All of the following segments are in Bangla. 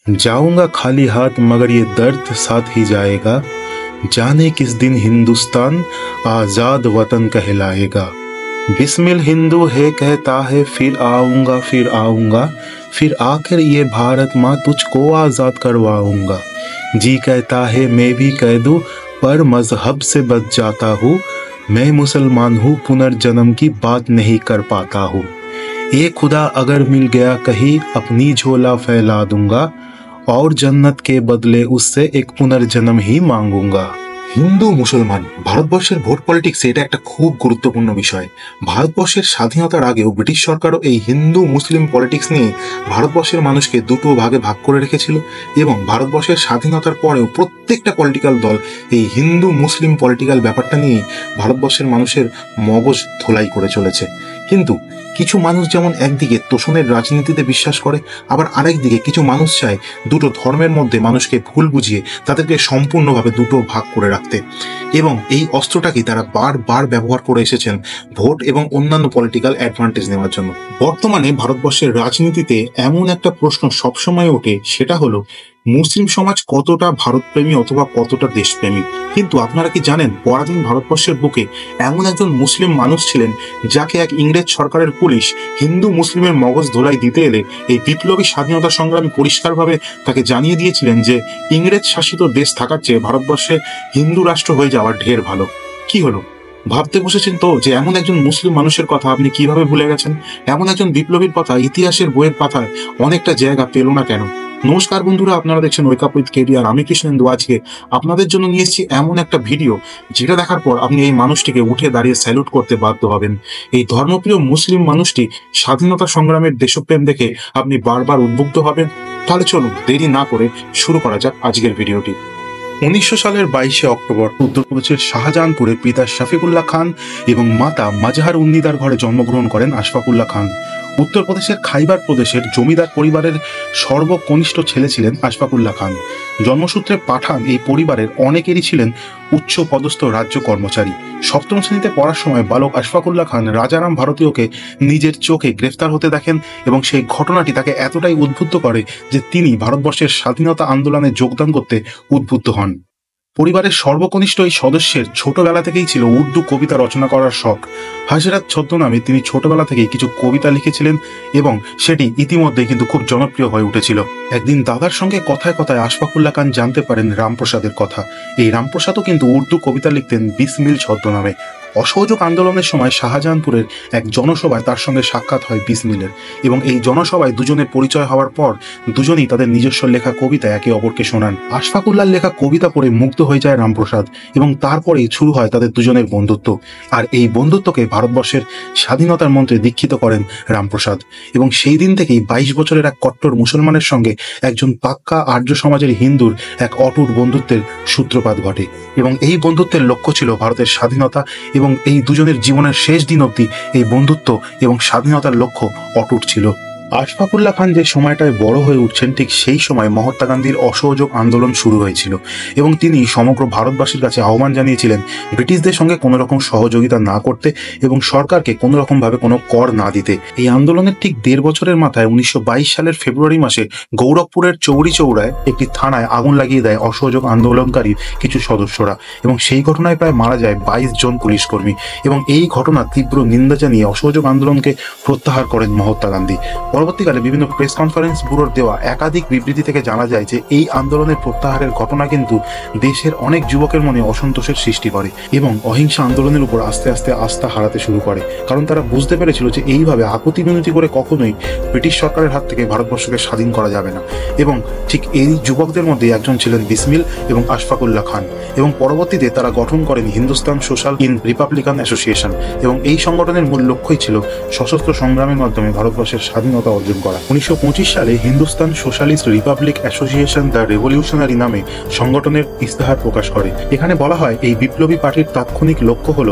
जाऊंगा खाली हाथ मगर ये दर्द साथ ही जाएगा। जाने किस दिन हिंदुस्तान आजाद वतन कहलाएगा। बिस्मिल हिंदू है कहता है फिर आऊंगा फिर आखिर ये भारत माँ तुझको आजाद करवाऊंगा। जी कहता है मैं भी कह दूं पर मजहब से बच जाता हूँ। मैं मुसलमान हूँ पुनर्जन्म की बात नहीं कर पाता हूँ। ये खुदा अगर मिल गया कहीं अपनी झोला फैला दूंगा और जन्नत के बदले उससे एक पुनर्जन्म ही मांगूंगा। হিন্দু মুসলমান ভারতবর্ষের ভোট পলিটিক্সে এটা একটা খুব গুরুত্বপূর্ণ বিষয়। ভারতবর্ষের স্বাধীনতার আগেও ব্রিটিশ সরকারও এই হিন্দু মুসলিম পলিটিক্স নিয়ে ভারতবর্ষের মানুষকে দুটো ভাগে ভাগ করে রেখেছিল এবং ভারতবর্ষের স্বাধীনতার পরেও প্রত্যেকটা পলিটিক্যাল দল এই হিন্দু মুসলিম পলিটিক্যাল ব্যাপারটা নিয়ে ভারতবর্ষের মানুষের মগজ ধোলাই করে চলেছে। কিন্তু কিছু মানুষ যেমন একদিকে তোষণের রাজনীতিতে বিশ্বাস করে, আবার আরেকদিকে কিছু মানুষ চায় দুটো ধর্মের মধ্যে মানুষকে ভুল বুঝিয়ে তাদেরকে সম্পূর্ণভাবে দুটো ভাগ করে রাখতে, এবং এই অস্ত্রটাকে তারা বারবার ব্যবহার করে এসেছেন ভোট এবং অন্যান্য পলিটিক্যাল অ্যাডভান্টেজ নেওয়ার জন্য। বর্তমানে ভারতবর্ষের রাজনীতিতে এমন একটা প্রশ্ন সবসময় ওঠে, সেটা হলো মুসলিম সমাজ কতটা ভারতপ্রেমী অথবা কতটা দেশপ্রেমী। কিন্তু আপনারা কি জানেন পরাধীন ভারতবর্ষের বুকে এমন একজন মুসলিম মানুষ ছিলেন যাকে এক ইংরেজ সরকারের পুলিশ হিন্দু মুসলিমের মগজ ধোলাই দিতে এলে এই বিপ্লবী স্বাধীনতা সংগ্রামী পরিষ্কারভাবে তাকে জানিয়ে দিয়েছিলেন যে ইংরেজ শাসিত দেশ থাকার চেয়ে ভারতবর্ষে হিন্দু রাষ্ট্র হয়ে যাওয়া ঢের ভালো। কি হলো, ভাবতে বসেছেন তো যে এমন একজন মুসলিম মানুষের কথা আপনি কিভাবে ভুলে গেছেন? এমন একজন বিপ্লবীর কথা ইতিহাসের বইয়ের পাতায় অনেকটা জায়গা পেল না কেন? নমস্কার বন্ধুরা, আপনারা দেখছেন ওয়েক আপ উইথ কেডি আর আমি কৃষ্ণেন্দু। আজকে আপনাদের জন্য নিয়ে এসেছি এমন একটা ভিডিও যেটা দেখার পর আপনি এই মানুষটিকে উঠে দাঁড়িয়ে স্যালুট করতে বাধ্য হবেন। এই ধর্মপ্রিয় মুসলিম মানুষটি স্বাধীনতা সংগ্রামের দেশপ্রেম দেখে আপনি বারবার উদ্বুদ্ধ হবেন। তাহলে চলুন দেরি না করে শুরু করা যাক আজকের ভিডিওটি। 1900 সালের 22শে অক্টোবর উত্তরপ্রদেশের শাহজাহানপুরে পিতা শফিকুল্লাহ খান এবং মাতা মাজহার উন্নিদার ঘরে জন্মগ্রহণ করেন আশফাকুল্লাহ খান। উত্তরপ্রদেশের খাইবার প্রদেশের জমিদার পরিবারের সর্বকনিষ্ঠ ছেলে ছিলেন আশফাকুল্লাহ খান। জন্মসূত্রে পাঠান এই পরিবারের অনেকেরই ছিলেন উচ্চ পদস্থ রাজ্য কর্মচারী। সপ্তম শ্রেণীতে পড়ার সময় বালক আশফাকুল্লাহ খান রাজারাম ভারতীয়কে নিজের চোখে গ্রেফতার হতে দেখেন এবং সেই ঘটনাটি তাকে এতটাই উদ্বুদ্ধ করে যে তিনি ভারতবর্ষের স্বাধীনতা আন্দোলনে যোগদান করতে উদ্বুদ্ধ হন। পরিবারের সর্বকনিষ্ঠ এই সদস্যের ছোটবেলা থেকেই ছিল উর্দু কবিতা রচনা করার শখ। হাজরাত ছদ্মনামে তিনি ছোটবেলা থেকেই কিছু কবিতা লিখেছিলেন এবং সেটি ইতিমধ্যেই কিন্তু খুব জনপ্রিয় হয়ে উঠেছিল। একদিন দাদার সঙ্গে কথায় কথায় আশফাকুল্লাহ খান জানতে পারেন রামপ্রসাদের কথা। এই রামপ্রসাদও কিন্তু উর্দু কবিতা লিখতেন বিসমিল ছদ্মনামে। অসহযোগ আন্দোলনের সময় শাহজাহানপুরের এক জনসভায় তার সঙ্গে সাক্ষাৎ হয় বিসমিলের, এবং এই জনসভায় দুজনের পরিচয় হওয়ার পর দুজনেই তাদের নিজস্ব লেখা কবিতা একে অপরকে শোনান। আশফাকুল্লাহর লেখা কবিতা পড়ে মুগ্ধ হয়ে যায় রামপ্রসাদ এবং তারপরেই শুরু হয় তাদের দুজনের বন্ধুত্ব। আর এই বন্ধুত্বকে ভারতবর্ষের স্বাধীনতার মন্ত্রে দীক্ষিত করেন রামপ্রসাদ, এবং সেই দিন থেকেই 22 বছরের এক কট্টর মুসলমানের সঙ্গে একজন পাক্কা আর্য সমাজের হিন্দুর এক অটুট বন্ধুত্বের সূত্রপাত ঘটে, এবং এই বন্ধুত্বের লক্ষ্য ছিল ভারতের স্বাধীনতা, এবং এই দুজনের জীবনের শেষ দিন অবধি এই বন্ধুত্ব এবং স্বাধীনতার লক্ষ্য অটুট ছিল। আশফাকুল্লাহ খান যে সময়টায় বড় হয়ে উঠছেন ঠিক সেই সময় মহাত্মা গান্ধীর অসহযোগ আন্দোলন শুরু হয়েছিল, এবং তিনি সমগ্র ভারতবাসীর কাছে আহ্বান জানিয়েছিলেন ব্রিটিশদের সঙ্গে কোনো রকম সহযোগিতা না করতে এবং সরকারকে কোনো রকম ভাবে কোনো কর না দিতে। এই আন্দোলনের ঠিক 1.5 বছরের মাথায় 1922 সালের ফেব্রুয়ারি মাসে গৌরখপুরের চৌরি চৌরায় একটি থানায় আগুন লাগিয়ে দেয় অসহযোগ আন্দোলনকারী কিছু সদস্যরা, এবং সেই ঘটনায় প্রায় মারা যায় 22 জন পুলিশ কর্মী, এবং এই ঘটনার তীব্র নিন্দা জানিয়ে অসহযোগ আন্দোলনকে প্রত্যাহার করেন মহাত্মা গান্ধী। পরবর্তীকালে বিভিন্ন প্রেস কনফারেন্স ব্যুরোর দেওয়া একাধিক বিবৃতি থেকে জানা যায় যে এই আন্দোলনের প্রত্যাহারের ঘটনা কিন্তু দেশের অনেক যুবকের মনে অসন্তোষের সৃষ্টি করে এবং অহিংসা আন্দোলনের উপর আস্তে আস্তে আস্থা হারাতে শুরু করে, কারণ তারা বুঝতে পেরেছিল যে এইভাবে আকুতি মিনতি করে কখনোই ব্রিটিশ সরকারের হাত থেকে ভারতবর্ষকে স্বাধীন করা যাবে না। এবং ঠিক এই যুবকদের মধ্যে একজন ছিলেন বিসমিল এবং আশফাকুল্লাহ খান, এবং পরবর্তীতে তারা গঠন করেন Hindustan social in Republican association, এবং এই সংগঠনের মূল লক্ষ্যই ছিল সশস্ত্র সংগ্রামের মাধ্যমে ভারতবর্ষের স্বাধীনতা অর্জন করা। 1925 সালে Hindustan socialist Republic association the revolutionary নামে সংগঠনের ইস্তেহার প্রকাশ করে। এখানে বলা হয় এই বিপ্লবী পার্টির তাৎক্ষণিক লক্ষ্য হল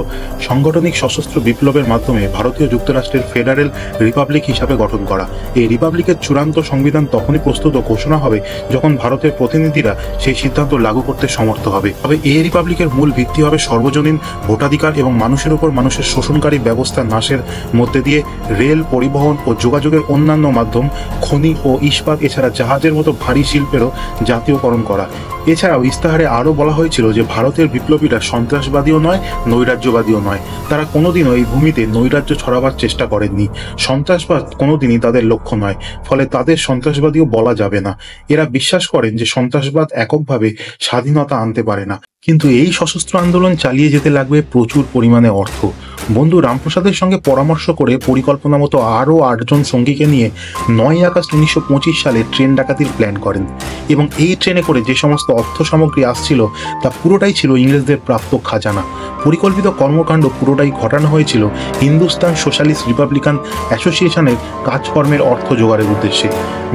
সাংগঠনিক সশস্ত্র বিপ্লবের মাধ্যমে ভারতীয় যুক্তরাষ্ট্রের ফেডারেল রিপাবলিক হিসাবে গঠন করা। এই রিপাবলিকের চূড়ান্ত সংবিধান তখনই প্রস্তুত ও ঘোষণা হবে যখন ভারতের প্রতিনিধিরা সেই সিদ্ধান্ত লাগু করতে সমর্থ হবে। তবে এই রিপাবলিকের মূল ভিত্তি হবে সর্বজনীন ভোটাধিকার এবং মানুষের উপর মানুষের শোষণকারী ব্যবস্থা নাশের মধ্যে দিয়ে রেল, পরিবহন ও যোগাযোগের অন্য অন্যান্য মাধ্যম, খনি ও ইস্পাত এছাড়া জাহাজের মতো ভারী শিল্পেরও জাতীয়করণ করা। এছাড়াও ইস্তাহারে আরও বলা হয়েছিল যে ভারতের বিপ্লবীরা সন্ত্রাসবাদীও নয়, নৈরাজ্যবাদীও নয়। তারা কোনোদিনও এই ভূমিতে নৈরাজ্য ছড়াবার চেষ্টা করেননি। সন্ত্রাসবাদ কোনোদিনই তাদের লক্ষ্য নয়, ফলে তাদের সন্ত্রাসবাদীও বলা যাবে না। এরা বিশ্বাস করেন যে সন্ত্রাসবাদ এককভাবে স্বাধীনতা আনতে পারে না। কিন্তু এই সশস্ত্র আন্দোলন চালিয়ে যেতে লাগবে প্রচুর পরিমাণে অর্থ। বন্ধু রামপ্রসাদের সঙ্গে পরামর্শ করে পরিকল্পনা মতো আরও 8 জন সঙ্গীকে নিয়ে 9 আগস্ট 1925 সালে ট্রেন ডাকাতির প্ল্যান করেন এবং এই ট্রেনে করে যে সমস্ত অর্থ সামগ্রী আসছিল তা পুরোটাই ছিল ইংরেজদের প্রাপ্ত খাজানা। পরিকল্পিত কর্মকাণ্ড পুরোটাই ঘটানো হয়েছিল হিন্দুস্তান সোশ্যালিস্ট রিপাবলিকান অ্যাসোসিয়েশনের কাজকর্মের অর্থ জোগাড়ের উদ্দেশ্যে।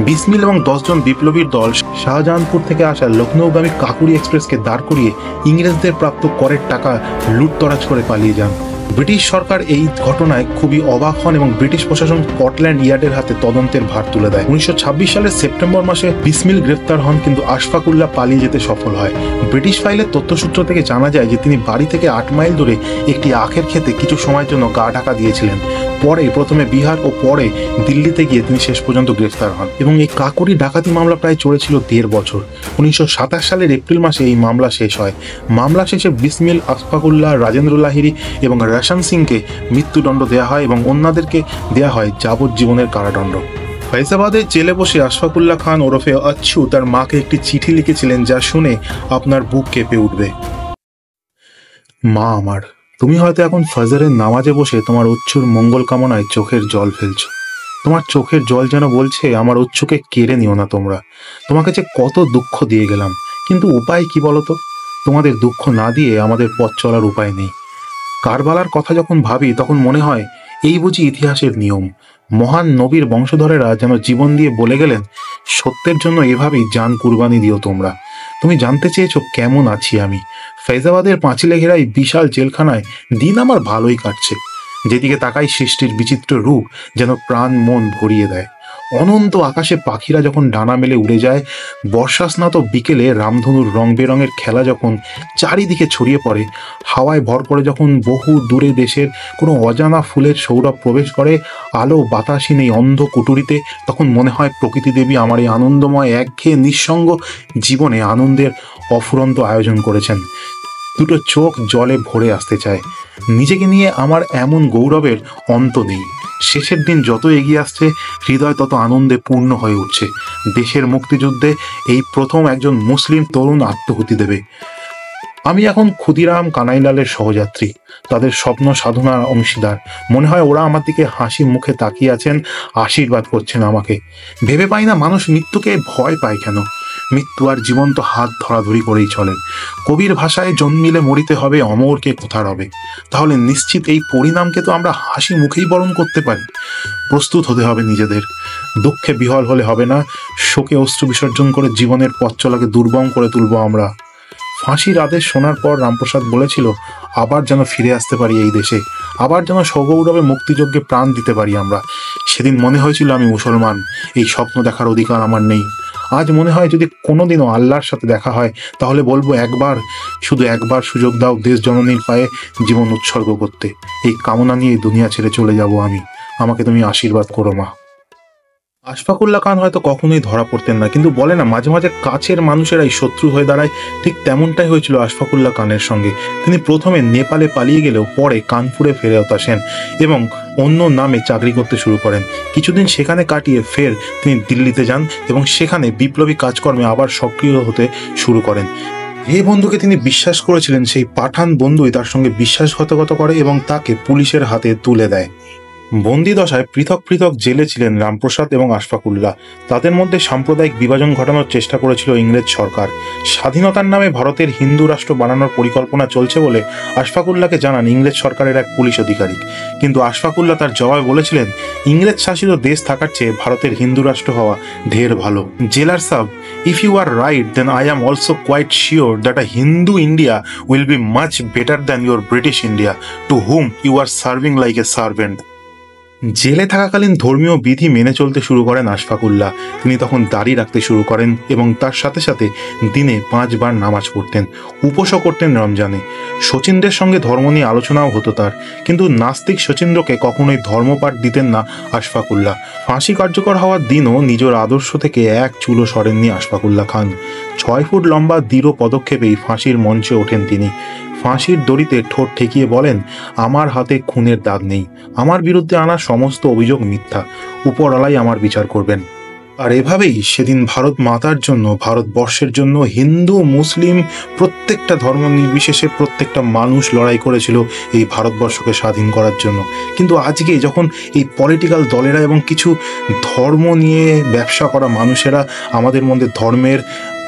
বিসমিল এবং 10 জন বিপ্লবীর দল শাহজাহানপুর থেকে আসা লখনৌগামী কাকুরি এক্সপ্রেসকে দাঁড় করিয়ে ইংরেজদের প্রাপ্ত করের টাকা লুটতরাজ করে পালিয়ে যান। ব্রিটিশ সরকার এই ঘটনায় খুবই অবাক হন এবং ব্রিটিশ প্রশাসন স্কটল্যান্ড ইয়ার্ডের হাতে তদন্তের ভার তুলে দেয়। 1926 সালের সেপ্টেম্বর মাসে বিসমিল গ্রেফতার হন, কিন্তু আশফাকুল্লাহ পালিয়ে যেতে সফল হয়। ব্রিটিশ ফাইলের তথ্যসূত্র থেকে জানা যায় যে তিনি বাড়ি থেকে 8 মাইল দূরে একটি আখের খেতে কিছু সময়ের জন্য গা ঢাকা দিয়েছিলেন। পরে প্রথমে বিহার ও পরে দিল্লিতে গিয়ে তিনি শেষ পর্যন্ত গ্রেফতার হন এবং এই কাকুরি ডাকাতি মামলা প্রায় চলেছিল 1.5 বছর। 1927 সালের এপ্রিল মাসে এই মামলা শেষ হয়। মামলা শেষে বিসমিল, আশফাকুল্লাহ, রাজেন্দ্র লাহিড়ী এবং রশন সিংকে মৃত্যুদণ্ড দেওয়া হয় এবং অন্যদেরকে দেওয়া হয় যাবজ্জীবনের কারাদণ্ড। ফৈজাবাদের জেলে বসে আশফাকুল্লাহ খান ওরফে আচ্ছু তার মাকে একটি চিঠি লিখেছিলেন, যা শুনে আপনার বুক কেঁপে উঠবে। মা আমার, তুমি হয়তো এখন ফজরের নামাজে বসে তোমার উচ্ছুর মঙ্গল কামনায় চোখের জল ফেলছো। তোমার চোখের জল যেন বলছে, আমার উচ্ছুকে কেড়ে নিও না তোমরা। তোমাকে যে কত দুঃখ দিয়ে গেলাম, কিন্তু উপায় কি বলতো? তোমাদের দুঃখ না দিয়ে আমাদের পথ চলার উপায় নেই। কারবালার কথা যখন ভাবি তখন মনে হয় এই বুঝি ইতিহাসের নিয়ম। মহান নবীর বংশধরেরা যেন জীবন দিয়ে বলে গেলেন, সত্যের জন্য এভাবেই জান কুরবানি দিও তোমরা। তুমি জানতে চেয়েছো কেমন আছি আমি। ফৈজাবাদের পাঁচিলে ঘেরা এই বিশাল জেলখানায় দিন আমার ভালোই কাটছে। যেদিকে তাকাই সৃষ্টির বিচিত্র রূপ যেন প্রাণ মন ভরিয়ে দেয়। অনন্ত আকাশে পাখিরা যখন ডানা মেলে উড়ে যায়, বর্ষাস্নাত বিকেলে রামধনুর রং বেরঙের খেলা যখন চারিদিকে ছড়িয়ে পড়ে, হাওয়ায় ভর করে যখন বহু দূরে দেশের কোনো অজানা ফুলের সৌরভ প্রবেশ করে আলো বাতাসহীন এই অন্ধ কুটুরিতে, তখন মনে হয় প্রকৃতি দেবী আমার এই আনন্দময় একঘেয়ে নিঃসঙ্গ জীবনে আনন্দের অফুরন্ত আয়োজন করেছেন। দুটো চোখ জলে ভরে আসতে চায়। নিজেকে নিয়ে আমার এমন গৌরবের অন্ত নেই। শেষের দিন যত এগিয়ে আসছে, হৃদয় তত আনন্দে পূর্ণ হয়ে উঠছে। দেশের মুক্তিযুদ্ধে এই প্রথম একজন মুসলিম তরুণ আত্মহুতি দেবে। আমি এখন ক্ষুদিরাম কানাইলালের সহযাত্রী, তাদের স্বপ্ন সাধনার অংশীদার। মনে হয় ওরা আমার দিকে হাসি মুখে তাকিয়ে আছেন, আশীর্বাদ করছেন আমাকে। ভেবে পাই না মানুষ মৃত্যুকে ভয় পায় কেন। মৃত্যু আর জীবন তো হাত ধরাধরি করেই চলে। কবির ভাষায় জন্মিলে মরিতে হবে, অমরকে কোথার হবে। তাহলে নিশ্চিত এই পরিণামকে তো আমরা হাসি মুখেই বরণ করতে পারি। প্রস্তুত হতে হবে নিজেদের। দুঃখে বিহল হলে হবে না, শোকে অশ্রু বিসর্জন করে জীবনের পথ চলাকে দুর্গম করে তুলব আমরা। ফাঁসির আদেশ শোনার পর রামপ্রসাদ বলেছিল, আবার যেন ফিরে আসতে পারি এই দেশে, আবার যেন সগৌরবে মুক্তিযজ্ঞে প্রাণ দিতে পারি আমরা। সেদিন মনে হয়েছিল আমি মুসলমান, এই স্বপ্ন দেখার অধিকার আমার নেই। আজ মনে হয় যদি কোনোদিনও আল্লাহর সাথে দেখা হয়, তাহলে বলবো একবার, শুধু একবার সুযোগ দাও দেশ জননীর পায়ে জীবন উৎসর্গ করতে। এই কামনা নিয়ে দুনিয়া ছেড়ে চলে যাব আমি। আমাকে তুমি আশীর্বাদ করো মা। আশফাকুল্লাহ খান হয়তো কখনোই ধরা পড়তেন না, কিন্তু বলে না মাঝে মাঝে কাছের মানুষেরাই শত্রু হয়ে দাঁড়ায়। ঠিক তেমনটাই হয়েছিল আশফাকুল্লাহ খানের সঙ্গে। তিনি প্রথমে নেপালে পালিয়ে গেলেও পরে কানপুরে ফেরত আসেন এবং অন্য নামে চাকরি করতে শুরু করেন। কিছুদিন সেখানে কাটিয়ে ফের তিনি দিল্লিতে যান এবং সেখানে বিপ্লবী কাজকর্মে আবার সক্রিয় হতে শুরু করেন। যে বন্ধুকে তিনি বিশ্বাস করেছিলেন, সেই পাঠান বন্ধুই তার সঙ্গে বিশ্বাসঘাতকতা করে এবং তাকে পুলিশের হাতে তুলে দেয়। বন্দি দশায় পৃথক পৃথক জেলে ছিলেন রামপ্রসাদ এবং আশফাকুল্লাহ। তাদের মধ্যে সাম্প্রদায়িক বিভাজন ঘটানোর চেষ্টা করেছিল ইংরেজ সরকার। স্বাধীনতার নামে ভারতের হিন্দু রাষ্ট্র বানানোর পরিকল্পনা চলছে বলে আশফাকুল্লাহকে জানান ইংরেজ সরকারের এক পুলিশ আধিকারিক। কিন্তু আশফাকুল্লাহ তার জবাবে বলেছিলেন, ইংরেজ শাসিত দেশ থাকার চেয়ে ভারতের হিন্দু রাষ্ট্র হওয়া ঢের ভালো। জেলার সাব, if you are right then I am also quite sure that a Hindu India will be much better than your British India to whom you are serving like a servant. জেলে থাকাকালীন ধর্মীয় বিধি মেনে চলতে শুরু করেন আশফাকুল্লাহ। তিনি তখন দাড়ি রাখতে শুরু করেন এবং তার সাথে সাথে দিনে 5 বার নামাজ পড়তেন, উপোসও করতেন রমজানে। শচীন্দ্রের সঙ্গে ধর্ম নিয়ে আলোচনাও হতো তার, কিন্তু নাস্তিক শচীন্দ্রকে কখনোই ধর্মপাঠ দিতেন না আশফাকুল্লাহ। ফাঁসি কার্যকর হওয়ার দিনও নিজের আদর্শ থেকে এক চুলও সরেননি আশফাকুল্লাহ খান। 6 ফুট লম্বা দৃঢ় পদক্ষেপেই ফাঁসির মঞ্চে ওঠেন তিনি। ফাঁসির দড়িতে ঠোঁট ঠেকিয়ে বলেন, আমার হাতে খুনের দাগ নেই, আমার বিরুদ্ধে আনা সমস্ত অভিযোগ মিথ্যা, উপরওয়ালাই আমার বিচার করবেন। আর এভাবেই সেদিন ভারত মাতার জন্য, ভারতবর্ষের জন্য হিন্দু মুসলিম প্রত্যেকটা ধর্ম নির্বিশেষে প্রত্যেকটা মানুষ লড়াই করেছিল এই ভারতবর্ষকে স্বাধীন করার জন্য। কিন্তু আজকে যখন এই পলিটিক্যাল দলেরা এবং কিছু ধর্ম নিয়ে ব্যবসা করা মানুষেরা আমাদের মধ্যে ধর্মের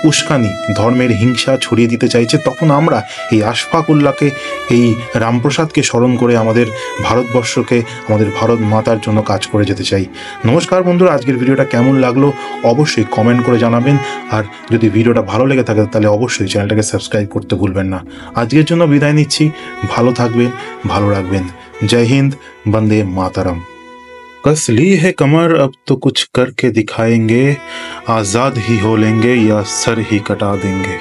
উস্কানি, ধর্মের হিংসা ছড়িয়ে দিতে চাইছে, তখন আমরা এই আশফাকুল্লাহকে, এই রামপ্রসাদকে স্মরণ করে আমাদের ভারতবর্ষকে, আমাদের ভারত মাতার জন্য কাজ করে যেতে চাই। নমস্কার বন্ধুরা, আজকের ভিডিওটা কেমন লাগলো অবশ্যই কমেন্ট করে জানাবেন। আর যদি ভিডিওটা ভালো লেগে থাকে তাহলে অবশ্যই চ্যানেলটাকে সাবস্ক্রাইব করতে ভুলবেন না। আজকের জন্য বিদায় নিচ্ছি, ভালো থাকবেন, ভালো রাখবেন। জয় হিন্দ, বন্দে মাতারাম। कस ली है कमर, अब तो कुछ करके दिखाएंगे, आजाद ही हो लेंगे या सर ही कटा देंगे।